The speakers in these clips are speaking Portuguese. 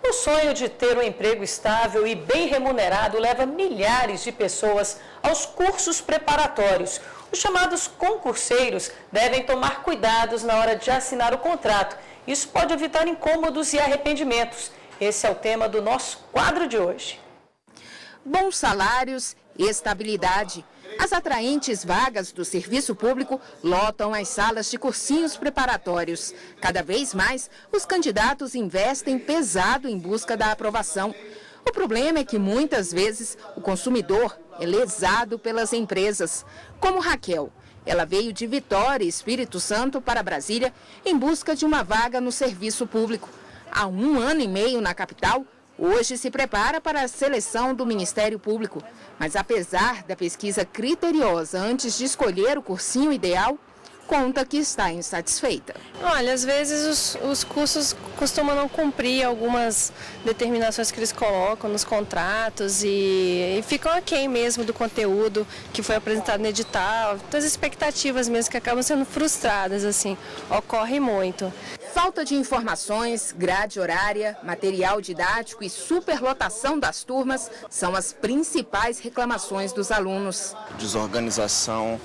O sonho de ter um emprego estável e bem remunerado leva milhares de pessoas aos cursos preparatórios. Os chamados concurseiros devem tomar cuidados na hora de assinar o contrato. Isso pode evitar incômodos e arrependimentos. Esse é o tema do nosso quadro de hoje. Bons salários, estabilidade. As atraentes vagas do serviço público lotam as salas de cursinhos preparatórios. Cada vez mais, os candidatos investem pesado em busca da aprovação. O problema é que, muitas vezes, o consumidor é lesado pelas empresas, como Raquel. Ela veio de Vitória, Espírito Santo, para Brasília, em busca de uma vaga no serviço público. Há 1 ano e meio na capital, hoje se prepara para a seleção do Ministério Público. Mas apesar da pesquisa criteriosa antes de escolher o cursinho ideal, conta que está insatisfeita. Olha, às vezes os cursos costumam não cumprir algumas determinações que eles colocam nos contratos e ficam aquém mesmo do conteúdo que foi apresentado no edital. Das expectativas mesmo que acabam sendo frustradas, assim, ocorre muito. Falta de informações, grade horária, material didático e superlotação das turmas são as principais reclamações dos alunos. Desorganização,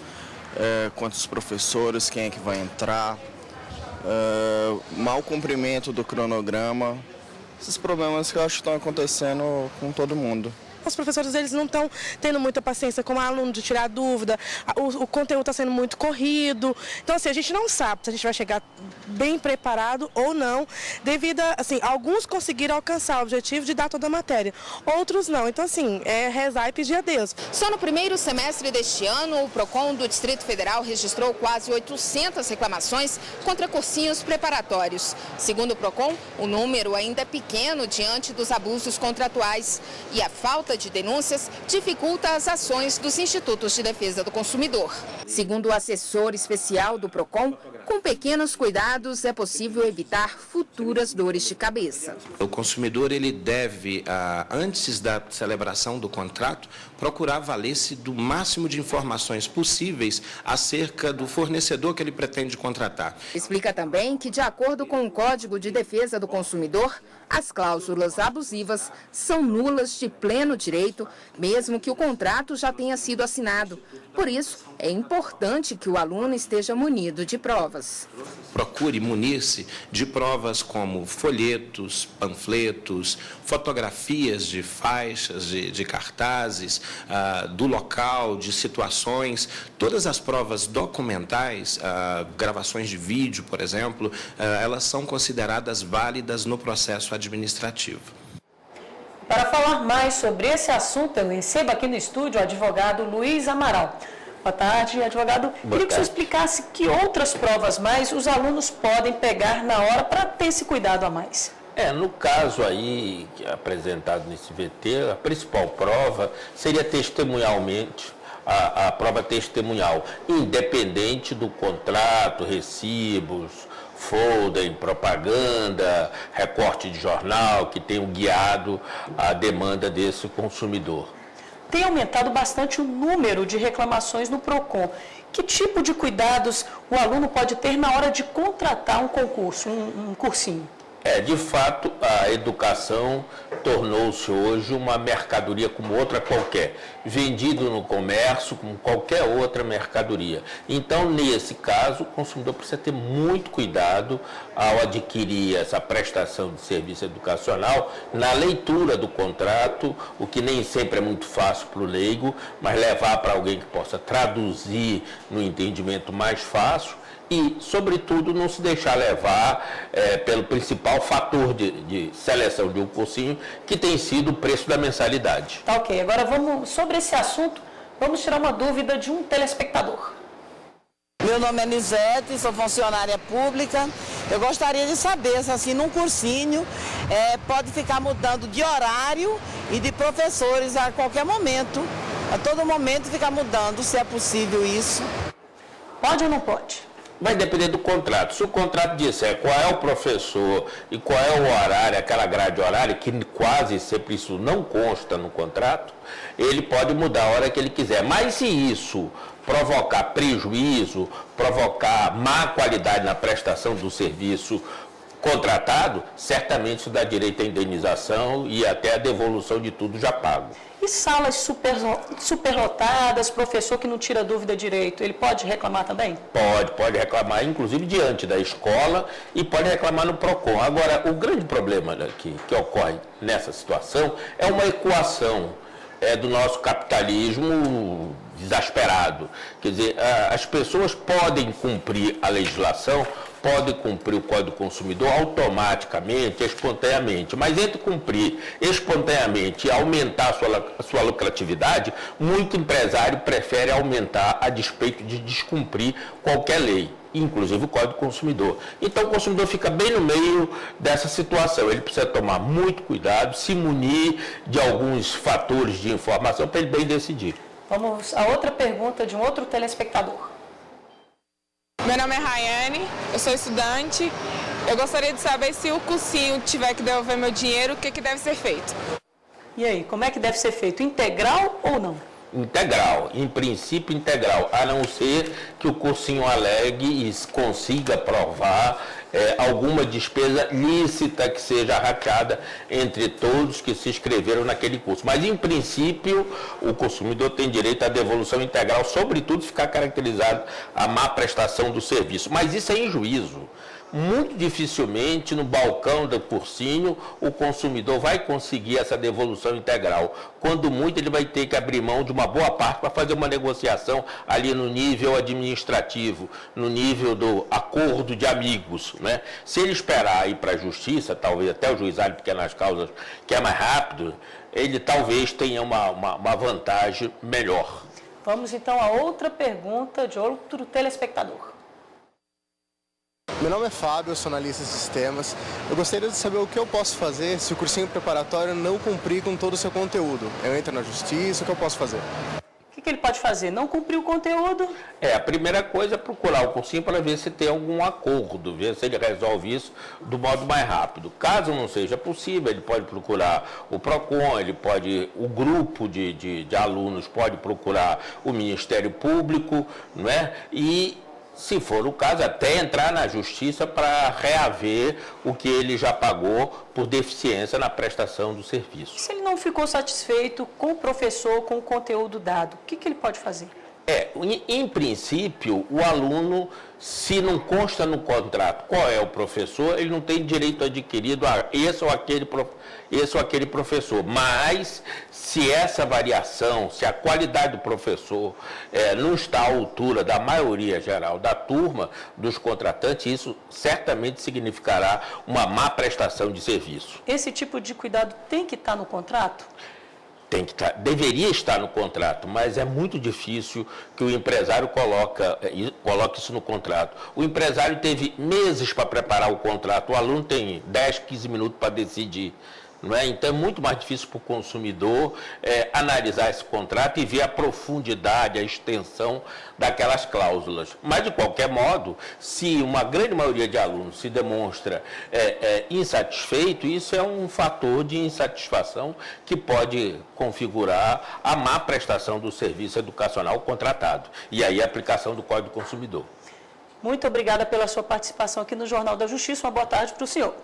quantos professores, quem é que vai entrar, mau cumprimento do cronograma, esses problemas que eu acho que estão acontecendo com todo mundo. Os professores eles não estão tendo muita paciência como aluno de tirar dúvida, o conteúdo está sendo muito corrido. Então, assim, a gente não sabe se a gente vai chegar bem preparado ou não, devido a, assim, alguns conseguiram alcançar o objetivo de dar toda a matéria, outros não. Então, assim, é rezar e pedir a Deus. Só no primeiro semestre deste ano, o PROCON do Distrito Federal registrou quase 800 reclamações contra cursinhos preparatórios. Segundo o PROCON, o número ainda é pequeno diante dos abusos contratuais e a falta de denúncias dificulta as ações dos institutos de defesa do consumidor. Segundo o assessor especial do PROCON, com pequenos cuidados é possível evitar futuras dores de cabeça. O consumidor ele deve, antes da celebração do contrato, procurar valer-se do máximo de informações possíveis acerca do fornecedor que ele pretende contratar. Explica também que, de acordo com o Código de Defesa do Consumidor, as cláusulas abusivas são nulas de pleno direito, mesmo que o contrato já tenha sido assinado. Por isso, é importante que o aluno esteja munido de provas. Procure munir-se de provas como folhetos, panfletos, fotografias de faixas, de cartazes, do local, de situações. Todas as provas documentais, gravações de vídeo, por exemplo, elas são consideradas válidas no processo administrativo. Para falar mais sobre esse assunto, eu recebo aqui no estúdio o advogado Luiz Amaral. Boa tarde, advogado. Queria que o senhor explicasse que outras provas mais os alunos podem pegar na hora para ter esse cuidado a mais. No caso aí apresentado nesse VT, a principal prova seria testemunhalmente, a prova testemunhal, independente do contrato, recibos, folder, propaganda, recorte de jornal que tenham guiado a demanda desse consumidor. Tem aumentado bastante o número de reclamações no PROCON. Que tipo de cuidados o aluno pode ter na hora de contratar um concurso, um cursinho? De fato, a educação tornou-se hoje uma mercadoria como outra qualquer, vendido no comércio como qualquer outra mercadoria. Então, nesse caso, o consumidor precisa ter muito cuidado ao adquirir essa prestação de serviço educacional na leitura do contrato, o que nem sempre é muito fácil para o leigo, mas levar para alguém que possa traduzir no entendimento mais fácil. E, sobretudo, não se deixar levar pelo principal fator de seleção de um cursinho, que tem sido o preço da mensalidade. Tá ok. Agora, sobre esse assunto, vamos tirar uma dúvida de um telespectador. Meu nome é Lisete, sou funcionária pública. Eu gostaria de saber se, assim, num cursinho, pode ficar mudando de horário e de professores a qualquer momento. A todo momento ficar mudando, se é possível isso. Pode ou não pode? Vai depender do contrato. Se o contrato disser qual é o professor e qual é o horário, aquela grade horária, que quase sempre isso não consta no contrato, ele pode mudar a hora que ele quiser. Mas se isso provocar prejuízo, provocar má qualidade na prestação do serviço contratado, certamente isso dá direito à indenização e até a devolução de tudo já pago. E salas superlotadas, professor que não tira dúvida direito, ele pode reclamar também? Pode reclamar, inclusive diante da escola, e pode reclamar no PROCON. Agora, o grande problema que ocorre nessa situação é uma equação do nosso capitalismo exasperado. Quer dizer, as pessoas podem cumprir a legislação, podem cumprir o Código do Consumidor automaticamente, espontaneamente, mas entre cumprir espontaneamente e aumentar a sua lucratividade, muito empresário prefere aumentar a despeito de descumprir qualquer lei, inclusive o Código do Consumidor. Então o consumidor fica bem no meio dessa situação, ele precisa tomar muito cuidado, se munir de alguns fatores de informação para ele bem decidir. Vamos a outra pergunta de um outro telespectador. Meu nome é Rayane, eu sou estudante. Eu gostaria de saber se o cursinho tiver que devolver meu dinheiro, o que deve ser feito? E aí, como é que deve ser feito? Integral ou não? Integral, em princípio integral, a não ser que o cursinho alegue e consiga provar alguma despesa lícita que seja rateada entre todos que se inscreveram naquele curso. Mas, em princípio, o consumidor tem direito à devolução integral, sobretudo ficar caracterizado a má prestação do serviço. Mas isso é em juízo. Muito dificilmente no balcão do cursinho o consumidor vai conseguir essa devolução integral. Quando muito ele vai ter que abrir mão de uma boa parte para fazer uma negociação ali no nível administrativo, no nível do acordo de amigos, né? Se ele esperar ir para a justiça, talvez até o juizado de pequenas causas, que é mais rápido, ele talvez tenha uma vantagem melhor. Vamos então a outra pergunta de outro telespectador. Meu nome é Fábio, eu sou analista de sistemas. Eu gostaria de saber o que eu posso fazer se o cursinho preparatório não cumprir com todo o seu conteúdo. Eu entro na justiça, o que eu posso fazer? O que ele pode fazer? Não cumprir o conteúdo? A primeira coisa é procurar o cursinho para ver se tem algum acordo, ver se ele resolve isso do modo mais rápido. Caso não seja possível, ele pode procurar o PROCON, o grupo de alunos pode procurar o Ministério Público, não é? E, se for o caso, até entrar na justiça para reaver o que ele já pagou por deficiência na prestação do serviço. Se ele não ficou satisfeito com o professor, com o conteúdo dado, o que ele pode fazer? Em princípio, o aluno, se não consta no contrato qual é o professor, ele não tem direito adquirido a esse ou aquele professor. Mas, se essa variação, se a qualidade do professor não está à altura da maioria geral da turma, dos contratantes, isso certamente significará uma má prestação de serviço. Esse tipo de cuidado tem que estar no contrato? Deveria estar no contrato, mas é muito difícil que o empresário coloque isso no contrato. O empresário teve meses para preparar o contrato, o aluno tem 10, 15 minutos para decidir. Não é? Então é muito mais difícil para o consumidor analisar esse contrato e ver a profundidade, a extensão daquelas cláusulas. Mas, de qualquer modo, se uma grande maioria de alunos se demonstra insatisfeito, isso é um fator de insatisfação que pode configurar a má prestação do serviço educacional contratado. E aí a aplicação do Código do Consumidor. Muito obrigada pela sua participação aqui no Jornal da Justiça. Uma boa tarde para o senhor.